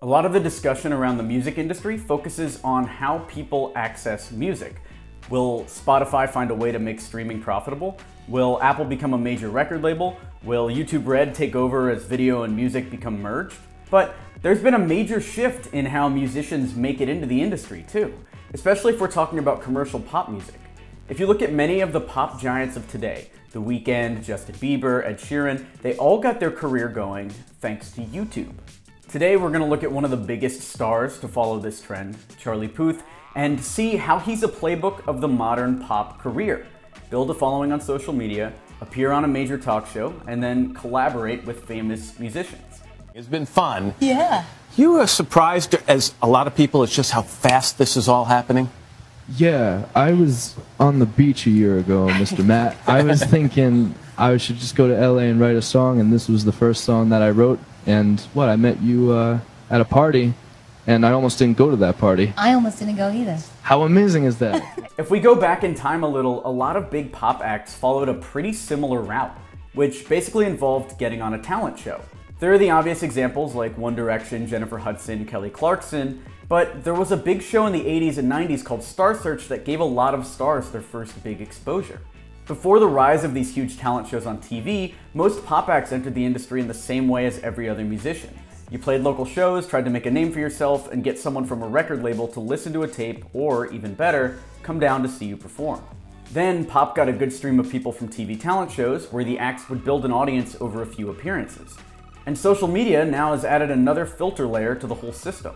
A lot of the discussion around the music industry focuses on how people access music. Will Spotify find a way to make streaming profitable? Will Apple become a major record label? Will YouTube Red take over as video and music become merged? But there's been a major shift in how musicians make it into the industry too, especially if we're talking about commercial pop music. If you look at many of the pop giants of today, The Weeknd, Justin Bieber, Ed Sheeran, they all got their career going thanks to YouTube. Today we're going to look at one of the biggest stars to follow this trend, Charlie Puth, and see how he's a playbook of the modern pop career. Build a following on social media, appear on a major talk show, and then collaborate with famous musicians. It's been fun. Yeah. You were surprised, as a lot of people, it's just how fast this is all happening? Yeah, I was on the beach a year ago, Mr. Matt. I was thinking I should just go to LA and write a song, and this was the first song that I wrote. And I met you at a party, and I almost didn't go to that party. I almost didn't go either. How amazing is that? If we go back in time a little, a lot of big pop acts followed a pretty similar route, which basically involved getting on a talent show. There are the obvious examples like One Direction, Jennifer Hudson, Kelly Clarkson, but there was a big show in the 80s and 90s called Star Search that gave a lot of stars their first big exposure. Before the rise of these huge talent shows on TV, most pop acts entered the industry in the same way as every other musician. You played local shows, tried to make a name for yourself, and get someone from a record label to listen to a tape, or even better, come down to see you perform. Then pop got a good stream of people from TV talent shows, where the acts would build an audience over a few appearances. And social media now has added another filter layer to the whole system.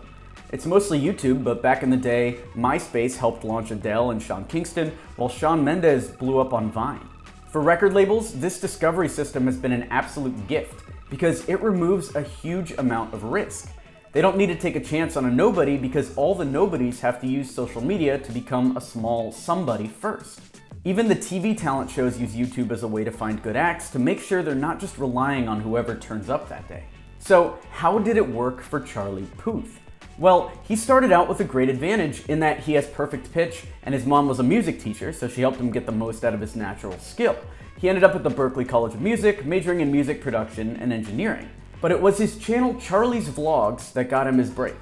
It's mostly YouTube, but back in the day, MySpace helped launch Adele and Sean Kingston, while Shawn Mendes blew up on Vine. For record labels, this discovery system has been an absolute gift, because it removes a huge amount of risk. They don't need to take a chance on a nobody because all the nobodies have to use social media to become a small somebody first. Even the TV talent shows use YouTube as a way to find good acts to make sure they're not just relying on whoever turns up that day. So how did it work for Charlie Puth? Well, he started out with a great advantage in that he has perfect pitch, and his mom was a music teacher, so she helped him get the most out of his natural skill. He ended up at the Berklee College of Music, majoring in music production and engineering. But it was his channel Charlie's Vlogs that got him his break.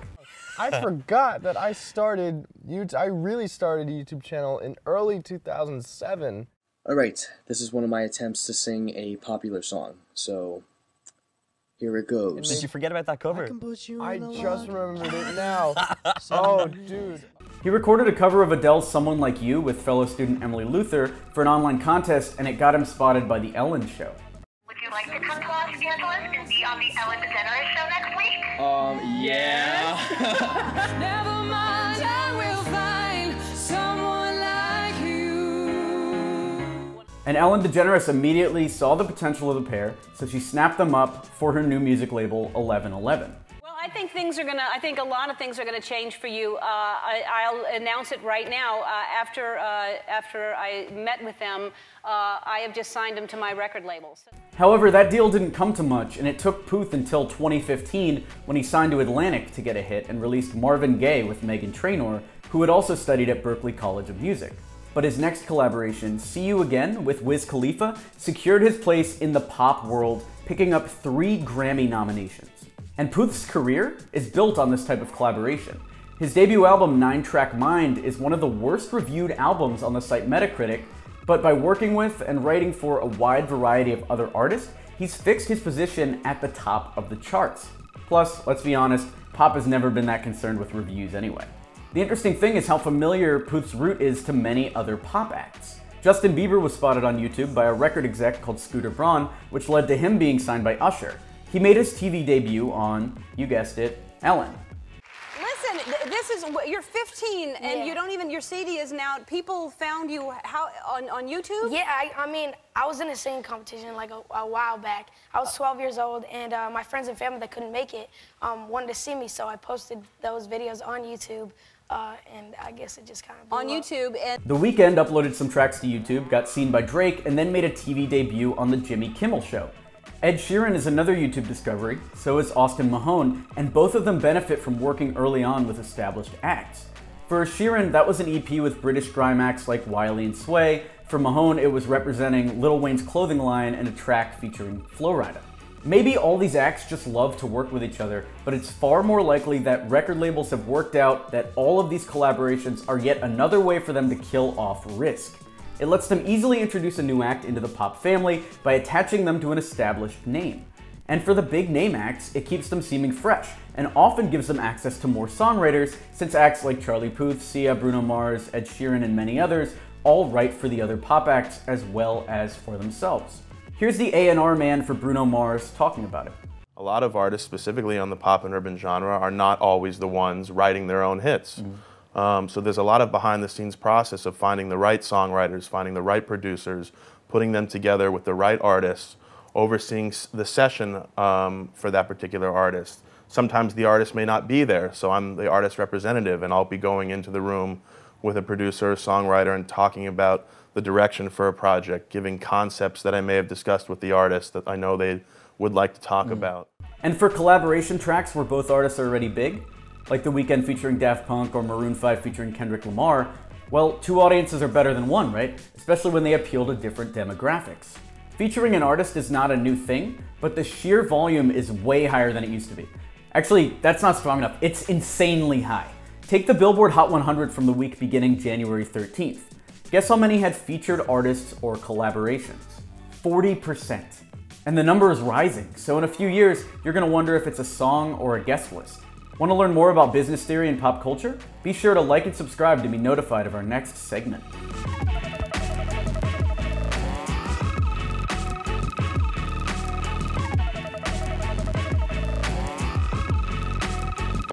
I forgot that I really started a YouTube channel in early 2007. Alright, this is one of my attempts to sing a popular song, so here it goes. Did you forget about that cover? I just remembered it now. Oh, dude. He recorded a cover of Adele's Someone Like You with fellow student Emily Luther for an online contest, and it got him spotted by The Ellen Show. Would you like to come to Los Angeles and be on the DeGeneres show next week? Yeah. Never mind, I will find someone like you. And Ellen DeGeneres immediately saw the potential of the pair, so she snapped them up for her new music label, 1111. I think a lot of things are going to change for you. I'll announce it right now. After I met with them, I have just signed them to my record label. However, that deal didn't come to much, and it took Puth until 2015 when he signed to Atlantic to get a hit and released Marvin Gaye with Meghan Trainor, who had also studied at Berklee College of Music. But his next collaboration, See You Again with Wiz Khalifa, secured his place in the pop world, picking up 3 Grammy nominations. And Puth's career is built on this type of collaboration. His debut album, 9-Track Mind, is one of the worst reviewed albums on the site Metacritic, but by working with and writing for a wide variety of other artists, he's fixed his position at the top of the charts. Plus, let's be honest, pop has never been that concerned with reviews anyway. The interesting thing is how familiar Puth's route is to many other pop acts. Justin Bieber was spotted on YouTube by a record exec called Scooter Braun, which led to him being signed by Usher. He made his TV debut on, you guessed it, Ellen. Listen, you're 15 and you don't even, your CD is now, people found you on YouTube? Yeah, I mean, I was in a singing competition like a while back. I was 12 years old, and my friends and family that couldn't make it wanted to see me, so I posted those videos on YouTube. And I guess it just kind of blew on YouTube. And The Weeknd uploaded some tracks to YouTube, got seen by Drake, and then made a TV debut on The Jimmy Kimmel Show. Ed Sheeran is another YouTube discovery, so is Austin Mahone, and both of them benefit from working early on with established acts. For Sheeran, that was an EP with British grime acts like Wiley and Sway. For Mahone, it was representing Lil Wayne's clothing line and a track featuring Flo Rida. Maybe all these acts just love to work with each other, but it's far more likely that record labels have worked out that all of these collaborations are yet another way for them to kill off risk. It lets them easily introduce a new act into the pop family by attaching them to an established name. And for the big name acts, it keeps them seeming fresh, and often gives them access to more songwriters, since acts like Charlie Puth, Sia, Bruno Mars, Ed Sheeran, and many others all write for the other pop acts as well as for themselves. Here's the A&R man for Bruno Mars talking about it. A lot of artists, specifically on the pop and urban genre, are not always the ones writing their own hits. So there's a lot of behind-the-scenes process of finding the right songwriters, finding the right producers, putting them together with the right artists, overseeing the session for that particular artist. Sometimes the artist may not be there, so I'm the artist representative, and I'll be going into the room with a producer or songwriter and talking about the direction for a project, giving concepts that I may have discussed with the artist that I know they would like to talk about. And for collaboration tracks where both artists are already big, like The Weeknd featuring Daft Punk or Maroon 5 featuring Kendrick Lamar, well, two audiences are better than one, right? Especially when they appeal to different demographics. Featuring an artist is not a new thing, but the sheer volume is way higher than it used to be. Actually, that's not strong enough. It's insanely high. Take the Billboard Hot 100 from the week beginning January 13th. Guess how many had featured artists or collaborations? 40%. And the number is rising, so in a few years, you're gonna wonder if it's a song or a guest list. Want to learn more about business theory and pop culture? Be sure to like and subscribe to be notified of our next segment.